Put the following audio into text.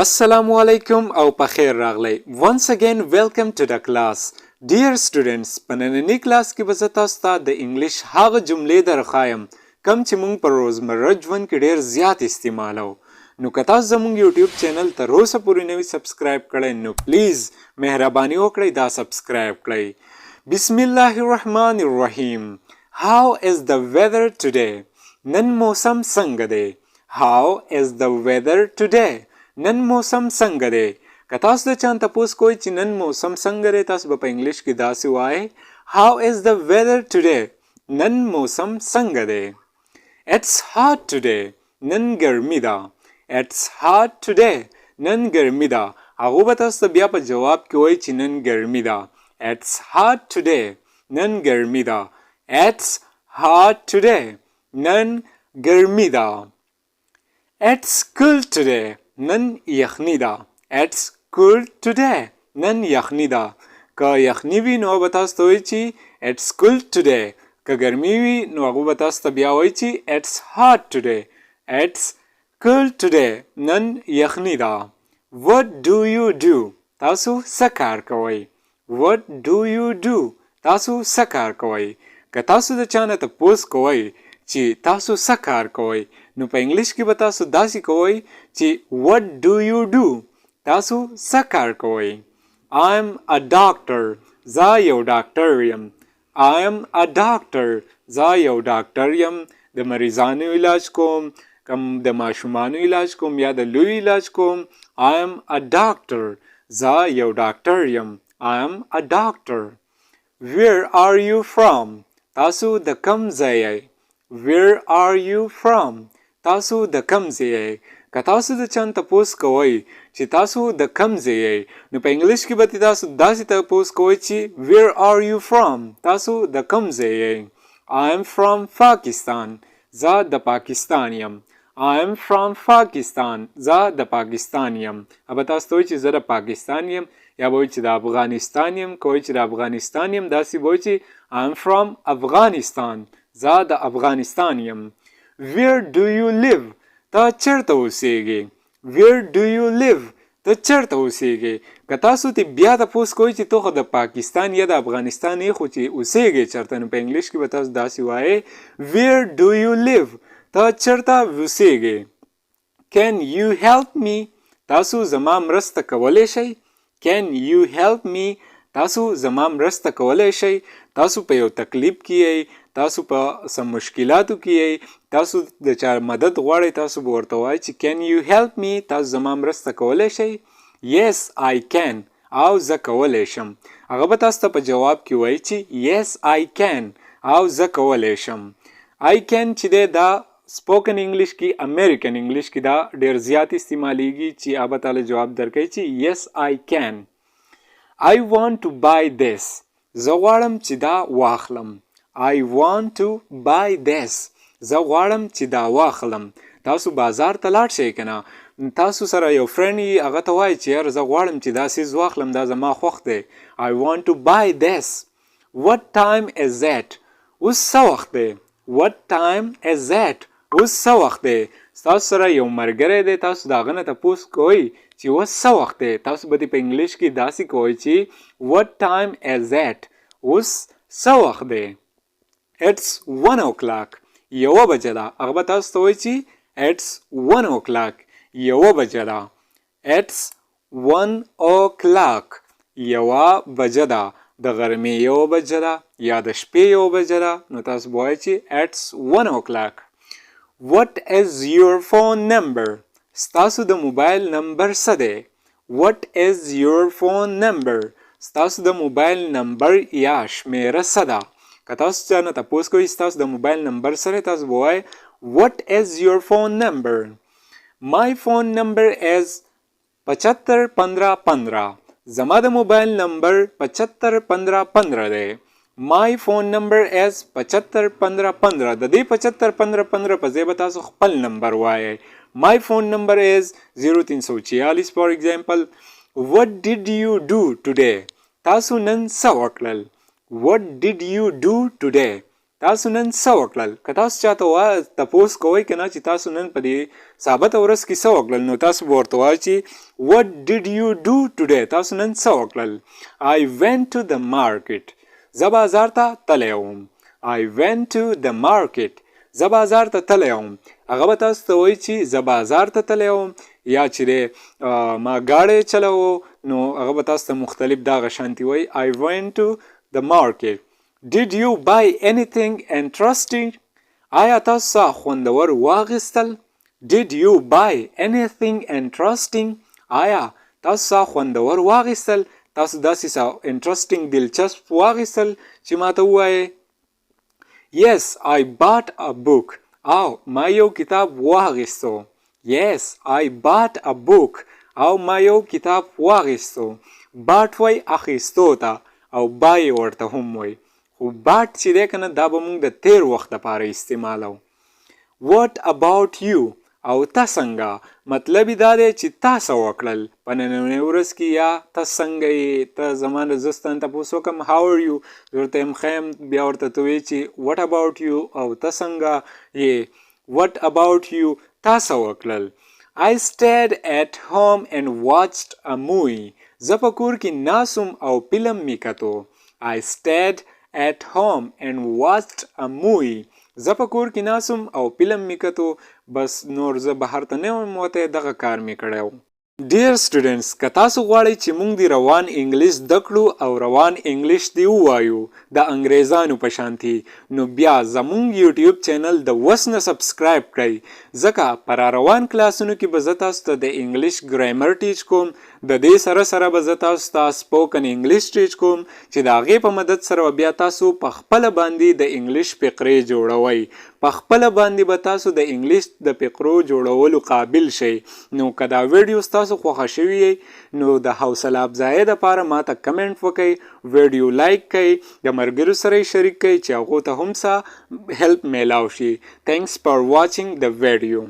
Assalamu alaikum او پخیر راغلی. Once again welcome to the class. Dear students, په نننی کلاس کې به زه تاسو ته د انګلیش هغه جملې درښایم کم چې موږ په روزمره ژوند کې ډېر زیات استعمالو. نو که تاسو زموږ یوټیوب چینل تر اوسه پورې نه وي سبسکرایب کړی نو پلیز مهرباني وکړئ دا سبسکرایب کړئ. بسم الله الرحمن الرحیم. How is the weather today? نن موسم څنګه دی؟ How is the weather today? نن موسم څنګه دی؟ که تاسو د چا نه تپوس کوئ چې نن موسم څنګه دی تاسو به په انګلیش کې داسې وایئ How is the weather today? نن موسم څنګه دی؟ It's hot today. نن ګرمي ده. It's hot today. نن ګرمي ده. هغو به تاسو ته بیا په جواب کې وایي چې نن ګرمي ده. It's hot today. نن ګرمي ده. It's hot today. نن ګرمي ده. It's cool today. نن یخنی ده. It's cool today. نن یخنی ده. که یخنی وي نو به تاسو ته وایي چې It's cool today. که ګرمي وي نو هغو به تاسو ته بیا وایي چې It's hot today. It's cool today. نن یخنی ده. What do you do? تاسو څه کار کوئ؟ What do you do? تاسو څه کار کوئ؟ که تاسو د چا نه تپوس کوئ چې تاسو څه کار کوئ نو په انګلیش کې به تاسو داسې کوئ چې What do you do? تاسو څه کار کوئ؟ I'm a doctor. زه یو ډاکټر یم. I'm a doctor. زه یو ډاکټر یم. د مریضانو علاج کوم کم د ماشومانو علاج کوم یا د لوی علاج کوم. I'm a doctor. زه یو ډاکټر یم. I'm a doctor. Where are you from? تاسو د کوم ځای یئ؟ Where are you from? تاسو د کوم ځای یئ؟ که تاسو د چا نه تپوس کوئ چې تاسو د کوم ځای یئ نو په انګلیش کې به تاسو داسې تپوس کوئ چې Where are you from? تاسو د کوم ځای یئ؟ I am from Pakistan. زه د پاکستان یم. I am from Pakistan. زه د پاکستان یم. ابا تاسو ته وایي چې زه د پاکستان یم یا به وایي چې د افغانستان یم که وایي چې د افغانستان یم داسې به وایي چې I am from Afghanistan. زه د افغانستان یم. Where do you live? ته چیرته اوسیږې؟ Where do you live? ته چیرته اوسیږې؟ که تاسو ته بیا تپوس کوئ چې ته خو د پاکستان یا د افغانستان یې خو چې اوسیږې چیرته نو په انګلیش کې به تاسو داسې وایئ Where do you live? ته چیرته اوسیږې؟ Can you help me? تاسو زما مرسته کولی شئ؟ Can you help me? تاسو زما مرسته کولی شئ؟ تاسو په یو تکلیف کې یئ تاسو په سم مشکلاتو کې یئ تاسو د چا مدد غواړئ تاسو به ورته وایئ چې Can you help me? تاسو زما مرسته کولی شئ؟ Yes, I can. او زه کولی شم. هغه به تاسو ته په جواب کې وایي چې Yes, I can. او زه کولی شم. I can چې دی دا سپوکن انګلیش کې امریکن انګلیش کې دا ډېر زیات استعمالیږي چې هغه به تاله جواب درکوي چې Yes, I can. I want to buy this. زه غواړم چې دا واخلم. I want to buy this. زه غواړم چې دا واخلم. تاسو بازار ته لاړ شئ که نه تاسو سره یو فرند یي هغه ته وایي چې یاره زه غواړم چې دا څیز واخلم دا زما خوښ دی. I want to buy this. What time is it? اوس څه وخت دی؟ What time is it? اوس څه وخت دی؟ ستاسو سره یو ملګری دی تاسو د هغه نه تپوس کوئ چې اوس څه وخت دی تاسو به په انګلیش کې داسې کوئ چې What time is it? اوس څه وخت دی؟ It's 1 o'clock. یوه بجه ده. هغه به تاسو ته وایي چې It's 1 o'clock. یوه بجه ده. It's 1 o'clock. یوه بجه ده. د غرمې یوه بجه ده یا د شپې یوه بجه ده نو تاسو به وایئ چې It's 1 o'clock. What is your phone number? ستاسو د موبایل نمبر څه دی؟ What is your phone number? ستاسو د موبایل نمبر یا شمیره څه ده؟ که تاسو چا نه تپوس کوئ ستاسو د موبایل نمبر سره تاسو به وایئ What is your phone number? My phone number is 7515. زما د موبایل نمبر 7515 دی. My phone number is 7515. د دې 7515 په ځای به تاسو خپل نمبر وایئ. My phone number is 0346 for example. What did you do today? تاسو نن څه وکړل؟ What did you do today? تاسو نن څه وکړل. که تاسو چاته تپوس کوئ که نه چې تاسو نن په دې ثابته ورځ کې څه وکړل، نو تاسو به ورته وایئ چې what did you do today. تاسو نن څه وکړل. I went to the market. زه بازار ته تللی وم. I went to the market. زه بازار ته تللی وم. هغه به تاسو ته وایي چې زه بازار ته تللی وم، یا چې دی ما ګاډی چلوو نو هغه به تاسو ته مختلف دغه شانتي وایي. I went to the market. Did you buy anything interesting? آیا تاسو څه خوندور واخیستل؟ Did you buy anything interesting? آیا تاسو څه خوندور واخیستل؟ تاسو داسې څه انټرسټینګ دلچسپ واخیستل چې ماته ووایئ. Yes, I bought a book. او ما یو کتاب واخیستو. Yes, I bought a book. او ما یو کتاب واخیستو. bought وای اخیستو ته او buy ورته هم وای. خو bought چې دی که نه دا به موږ د تیر وخت دپاره استعمالو. What about you? او تا څنګه؟ مطلب دا دی چې تا څه وکړل په نننۍ ورځ کې، یا ته څنګه یې. ته زما نه زه ستا نه تپوس وکړم how are you، زه ورته یم ښه یم، بیا ورته ته وایې چې what about you او ته څنګه یې. what about you تا څه وکړل. I stayed at home and watched a movie. زه په کور کې ناست وم او فلم مې کتو. I stayed at home and watched a movie. زه په کور کې ناست وم او فلم مې کتو. بس نور زه بهر ته نه وم وتی، دغه کار مې کړی و. ډیر سټوډنټس، که تاسو غواړئ چې موږ د روان انګلیش زده کړو او روان انګلیش دی ووایو د انګریزانو په شانتي، نو بیا زموږ یوټیوب چینل د وس نه سبسکرایب کړئ، ځکه په را روان کلاسونو کې به زه تاسو ته د انګلیش ګرامر ټیچ کوم. د دې سره سره به زه تاسو ته سپوکن انګلیش ټیچ کوم چې د هغې په مدد سره بیا تاسو په خپله باندې د انګلیش فقرې جوړوئ. په خپله باندې به تاسو د انګلیش د فقرو جوړولو قابل شئ. نو که دا ویډیو ستاسو خوښه شوي نو د حوصله افزایۍ دپاره ماته کمنټ وکئ، ویډیو لایک کئ، د ملګرو سره یې شریک کئ چې هغو ته هم څه هیلپ میلاو شي. تھینکس فار واچینګ د ویډیو.